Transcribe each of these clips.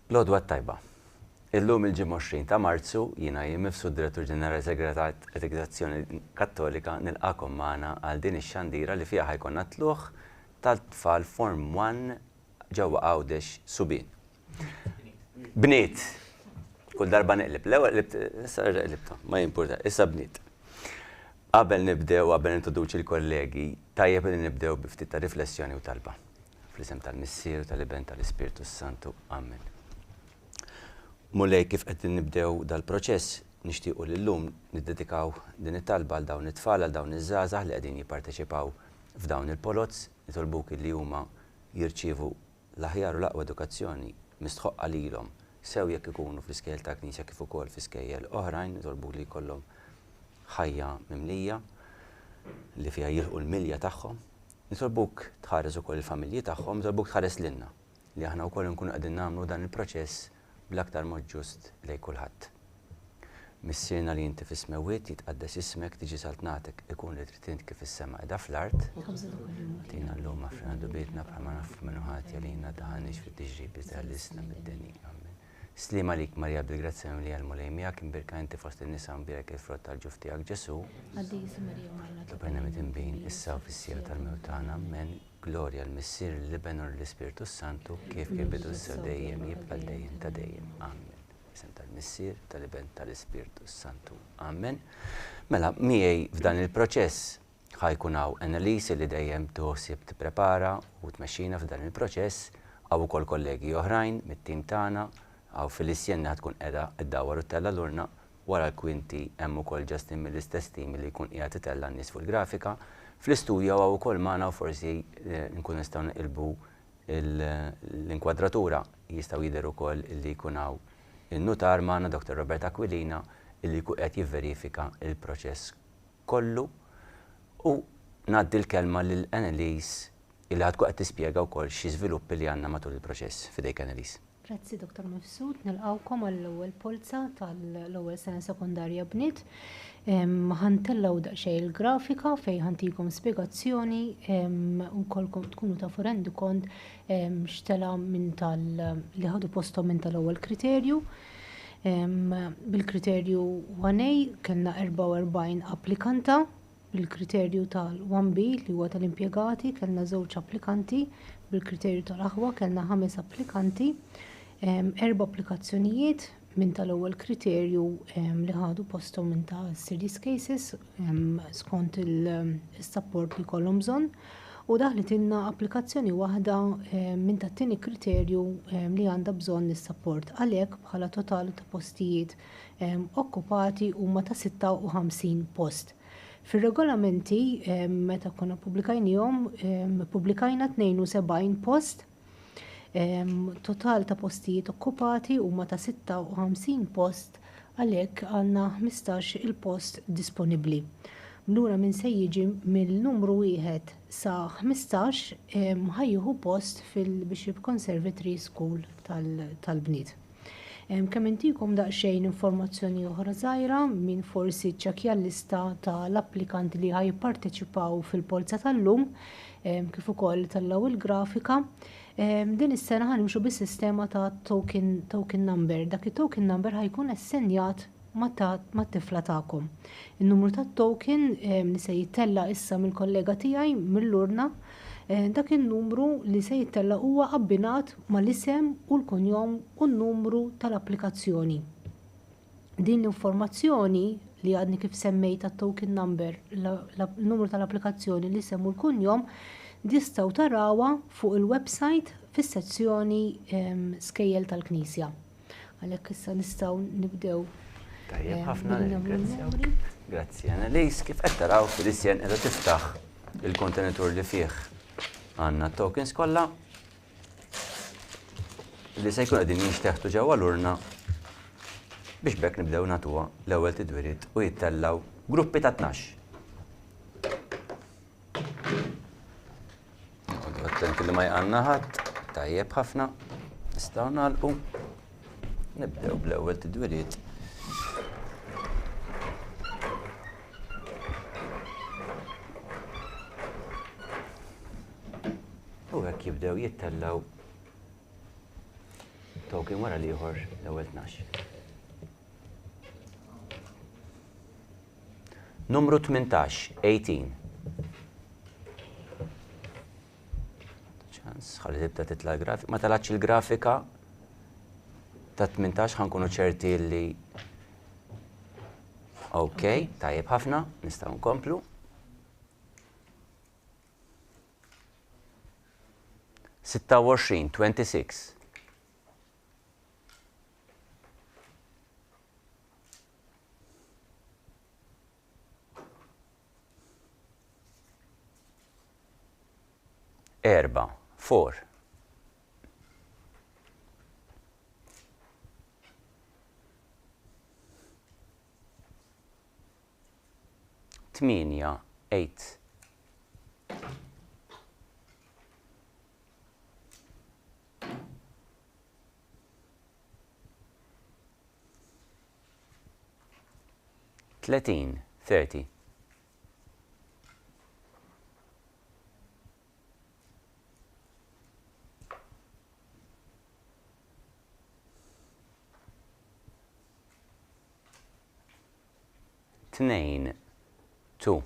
L-għodwa tajba. Illum il-ġimgħa 20 ta' Marzu jiena Mifsud Direttur Ġenerali Segretarjat Edukazzjoni Kattolika nilqakom magħna għal din ix-xandira li fiha ħajkun tluħ tal-tfal Form 1 ġewwa Għawdex Subien. Bniet. Kull darba neqleb. L-ewwel qlibt, issa qlibta, ma jimpurta, issa bniet. Qabel introduċi l-kollegi, tajjeb li nibdew bi ftit ta' riflessjoni u talba. Fl-isem tal-Missier u tal-Iben tal-Ispirtu Santu. Amen. Mulej kif qed nibdew dal-proċess, nixtiequ li llum niddedikaw din it-talba għal dawn it-tfal, għal dawn iż-żgħażagħ li qegħdin jipparteċipaw f'dawn il-polots, nitolbuk li huma jirċievu l-aħjar u l-aqwa edukazzjoni mistħoqqa lilhom sew jekk ikunu fl-iskejjel ta' Knisja kif ukoll fl-iskejjel oħrajn, nitolbuk li jkollhom ħajja mimlija li fiha jilħqu l-milja tagħhom. Nitolbuk tħares ukoll il-familji tagħhom, nitolbuk tħares lilna li aħna wkoll nkunu qegħdin nagħmlu dan il-proċess bl-aktar mod ġust lejn kulħadd. Missierna li inti fis-smewwiet jitqaddes ismek tiġi saltnatek ikun li trid int kif is-sema qiegħda fl-art. Atina llum għafrina dubietna bħalma naf minnu ħati għalina daħanix fit-tiġrib biżgħal-isna mid-denija. Slima lik Marja bil-grazzja li għal-mulejmija kien birka inti fost in-nisa mbirek il-frott tal-ġuf tiegħek Ġesu. Tobajna mitinbin issa u fis-sija tal-mewt tagħna amen. Glorja l-Missier l-Iben u l-Ispirtu Santu kif kien bidu issa dejjem jibqa' dejjem ta' dejjem. Amen. Isem tal-Missier tal-Iben tal-Ispirtu Santu. Amen. Mela miegħi f'dan il-proċess ħajkun hawn Annalise li dejjem toħsib tipprepara u tmexxina f'dan il-proċess hawn ukoll kollegi oħrajn mit-tim tagħna. Għaw Felicien tkun qiegħda ddawwar u tella lurna wara l-kwinti hemm ukoll Justin mill-istess tim li jkun qiegħed itella n-nies fuq il-grafika. Fl-istudju għaw ukoll magħna u forsi nkun nistgħu neqilbu l-inkwadratura jistgħu jidher ukoll li jkun hawn in-nutar magħna Dr. Robert Aquilina illi jkun qed jivverifika l-proċess kollu u ngħaddi l-kelma lil Annalise illi tkun qed tispjega wkoll xi żviluppi li għandna matul il-proċess. Fidejk Annalise. Grazzi Dr. Mifsud, nilqawkom għall-ewwel polza tal-ewwel sena sekondarja bniet. Ħantellaw daqsxejn il-grafika fejn ħantikom spjegazzjoni u kolkom tkunu tafu rendikont xtela minn li ħadu posthom minn tal-ewwel kriterju. Bil-kriterju 1A kellna 44 applikanta, bil-kriterju tal-1B li huwa tal-impjegati kellna żewġ applikanti, bil-kriterju tal-aħwa kellna 5 applikanti. 4 applikazzjonijiet minn tal-ewwel kriterju li ħadu posthom minn ta' serious cases skont il-support li kollhom bżonn u daħlet ilna applikazzjoni waħda minn tat-tieni kriterju li għandha bżonn is-support. Għalhekk bħala totali ta' postijiet okkupati huma ta' 56 post. Fir-regolamenti meta konna pubblikajnihom pubblikajna 72 post. Total ta' postijiet okkupati huma ta' 56 post għalhekk għandna 15 il-post disponibbli. Lura minn se jiġi mill-numru 1 sa 15 ħajjieħu post fil-Bishop Conservatory School tal-bniet. Kemm intikom daqsxejn informazzjoni oħra żgħira minn forsi ċċekkja l-lista tal-applikanti li ħajjipparteċipaw fil-polza tal-lum kif ukoll tallaw il-grafika. Din is-sena ħanimxu bis-sistema ta' token number. Dak it-token number ħajkun assenjat mat-tifla tagħkom. In-numru tat-token li se jittella issa mill-kollega tiegħi mill-urna dak in-numru li se jittella huwa abbinat mal-isem u l-kunjom u n-numru tal-applikazzjoni. Din l-informazzjoni li għadni kif semmejt tat-token number, l-numru tal-applikazzjoni, l-isem u l-kunjom tistgħu tarawha fuq il-website fis-sezzjoni skejjel tal-Knisja. Għalhekk issa nistgħu nibdew. Tajjeb ħafna ringrazzjawk. Grazzi Annalise, kif qed taraw Felicien qiegħda tiftaħ il-kontenitur li fih għandna tokens kollha li se jkunu qegħdin jinxteħtu ġewwa l-urna biex bekk nibdew nagħtuha l-ewwel tidwiriet u jittellaw gruppi ta' 12. Attenti li ma jqanna ħadd, tajjeb ħafna, nistgħu nagħlqu. Nibdew bl-ewwel tidwiriet. U hekk jibdew jittellaw Token wara l-ieħor l-ewwel 12. Numru 18, 18. Ħalli tibda titla l-grafika. Ma talax il-grafika ta' 18 ħankunu ċerti li OK, tajjeb ħafna, nistgħu nkomplu. 26, 26. Erba, 4. Tminja, 8. Tletin, 30. Tnejn, 2.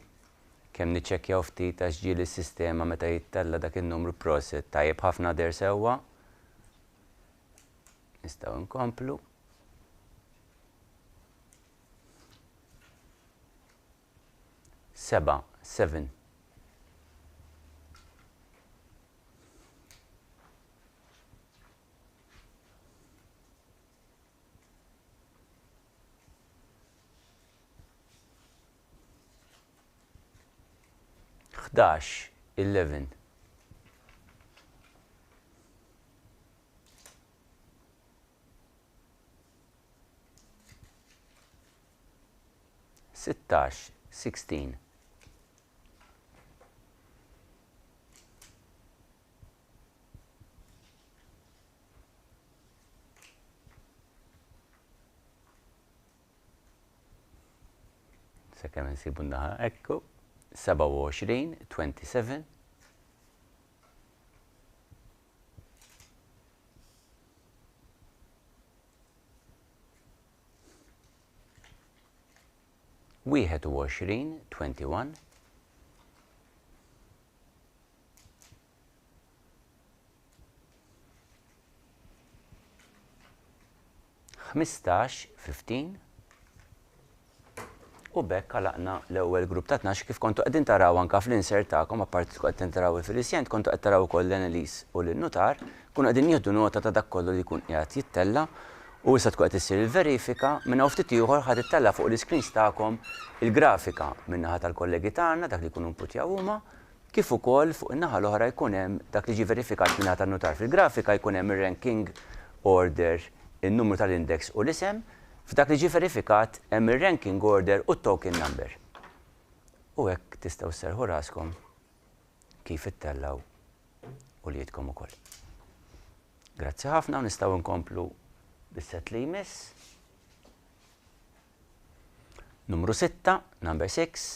Kemm niċċekkjaw ftit għax ġieli s-sistema meta jittella dak in-numru proset tajjeb ħafna der sewwa. Nistgħu nkomplu. 7, 7. Ħdax, 11. Sittax, 16. Sekemm insibu n-naħa ekku. 27, 27. Wieħed u 20, 21. Ħmistax, 15. U bekk għalaqna l-ewwel grupp ta' 12 kif kontu qegħdin taraw anke fl-insert tagħkom apparti qegħdin taraw il-filisjent, kontu qed taraw ukoll l-Annelies u lin-Nutar, kunu qegħdin jieħdu nota ta' dak kollu li jkun qiegħed jittella u issa tkun qed issir il-verifika minn hawn ftit ieħor ħadd ittella fuq l-iscreens tagħkom il-grafika min-naħa tal-kollegi tagħna dak li jkunu inputjaw huma, kif ukoll fuq in-naħa l-oħra jkun hemm dak li ġie verifikat min-naħa tan-Nutar. Fil-grafika jkun hemm ir-ranking order, in-numru tal-index u l-isem. F'dak li ġie verifikat hemm ir-ranking order u t-token number. U hekk tistgħu sserħu raskom kif ittellaw u li jidkom ukoll. Grazzi ħafna u nistgħu nkomplu bis-set li jmiss. Numru 6, number 6.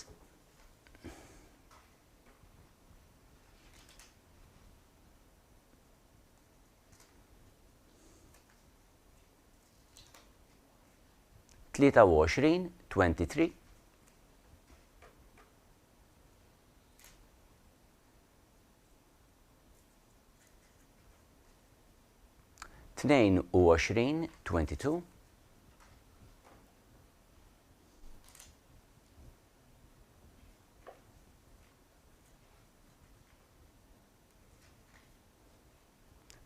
Tlieta u 20, 23. Tnejn u 20, 22.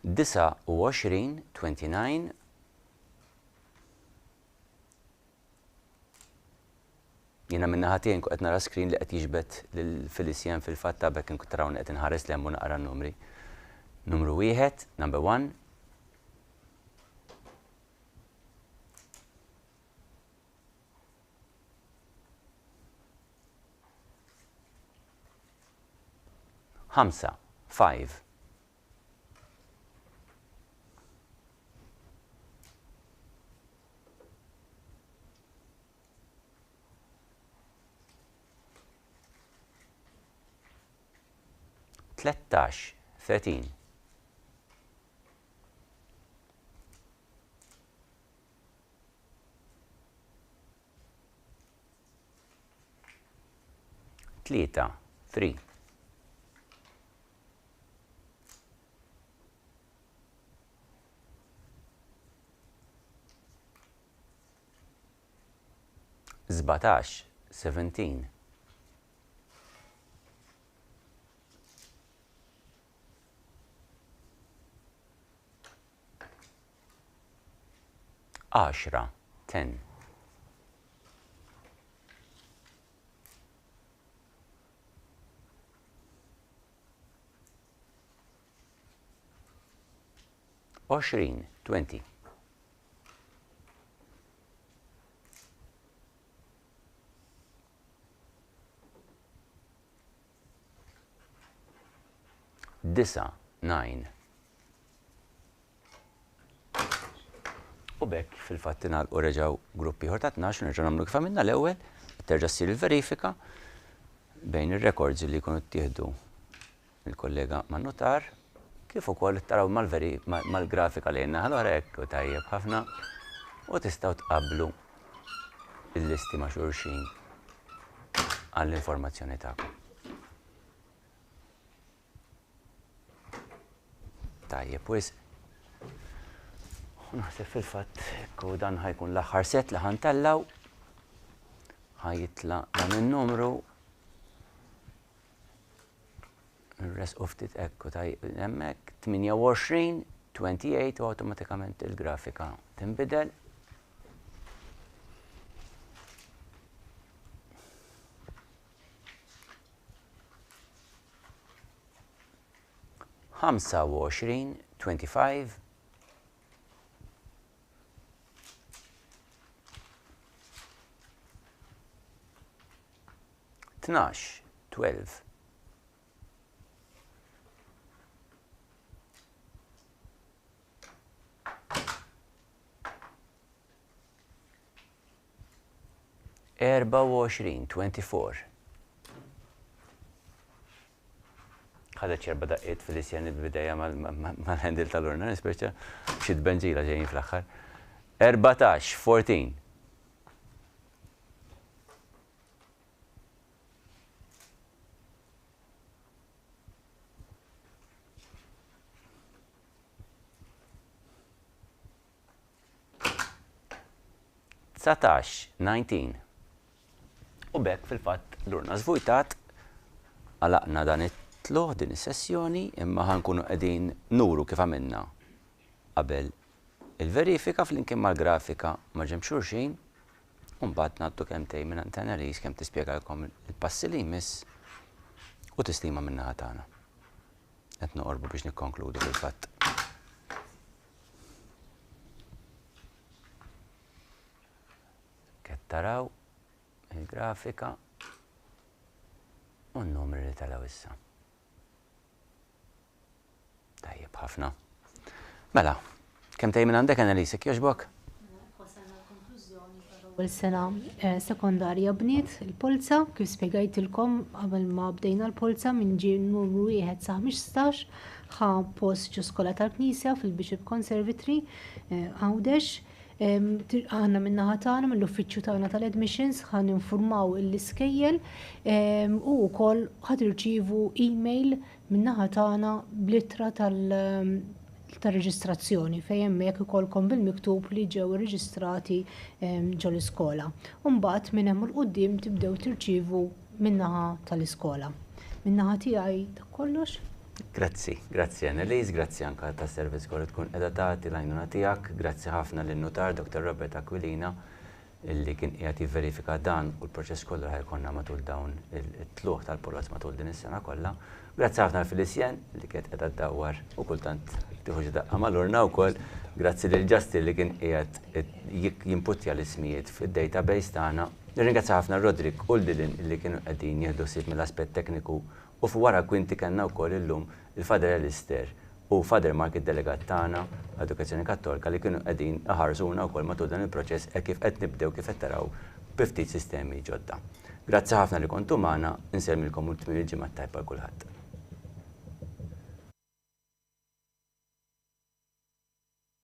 Disa u 20, 29. Jiena minna ħatien qed nara screen li qed jiġbed lill-Filisjan fil-fatt bekk inkun tarawni qed inħares li hemm naqra n-numri. Numru 1, number 1. Ħamsa, 5. Tlettax, 13. 3 3 17 17 10 10 20 20 9 9 U bekk fil-fatt ingħalqu reġgħu gruppi ieħor ta' 12 nerġgħu nagħmlu kif għamilna l-ewwel, terġa' ssir il-verifika bejn ir-records li jkunu ttieħdu il-kollega man-notar kif ukoll taraw mal-grafika li għandna ħalora hekk u tajjeb ħafna u tistgħu tqabblu il-listi ma' xulxin għall-informazzjoni tagħkom. Tajjeb, wisq. Naħseb fil-fatt u dan ħajkun l-aħħar set li ħantellaw ħajitla dan in-numru ir-rest u ftit hekk u hemmhekk 28 28 u awtomatikament il-grafika tinbidel. ħamsa u 25 12 12 24 24 ħadet ċerba daqqiet fil-isjan il-bideja mal-ħendil tal-urna, nisperċa xid benġila ġejjin fl-axħar. 14 14 19 19 U bekk fil-fatt l-urna żvujtat għalaqna dan it-tluħ din is-sessjoni imma ħankunu qegħdin nuru kif għamilna qabel il-verifika flimkien mal-grafika ma' ġenb xulxin u mbagħad ngħaddu kemmtejn mingħand Annalise kemm tispjegalkom il-passi li jmiss u tistima min-naħa tagħna. Qed noqorbu biex nikkonkludu fil-fatt. Taraw il-grafika u n-numri li talaw issa. Tajjeb ħafna. Mela, kemm tgħid minn għandek Annalise, jogħġbok? Ewwel sena sekondarja bniet il-polza kif spjegajtilkom qabel ma bdejna l-polza minn ġie numru 1 sa 15 ħa post ġo skola tal-Knisja fil-Bishop Conservatory Għawdex. Għanna minna ħatana mill-uffiċċju tagħna tal-admissions ħan informaw l-iskejjel u wkoll ħad irċievu email minna ħatana bl-ittra tal-reġistrazzjoni fejn hemmhekk ikollkom bil-miktub li ġew irreġistrati ġo l-iskola. U mbagħad minn hemm il-qudiem tibdew tirċievu min-naħa tal-iskola. Min-naħa tiegħi dak kollox. Grazzi Annalise, grazzi anka ta' servizz kollu tkun qiegħda tagħti l-għajnuna tiegħek, grazzi ħafna lin-notar Dr. Robert Aquilina illi kien qiegħed jivverifika dan u l-proċess kollu ħajkonna matul dawn it-tluħ tal-polozz matul din is-sena kollha. Grazzi ħafna l-Filisjan li kienet qiegħda ddawwar u kultant tieħu daqqa mal-urna wkoll. Grazzi lil Justin li kien qiegħed jinputtja l-ismijiet fid-database tagħna. Nirringrazzja ħafna Rodrik u Lilin illi kienu qegħdin jieħdu ssib mill-aspett tekniku u wara kwinti kellna wkoll illum il-Fader Elister u Fader Mark id-delegat tagħna Edukazzjoni Kattolika li kienu qegħdin iħarsuna wkoll matul dan il-proċess hekk kif qed nibdew kif qed taraw bi ftit sistemi ġodda. Grazzi ħafna li kontu magħna, insemmilkom ultimi ġimgħat tajba kulħadd.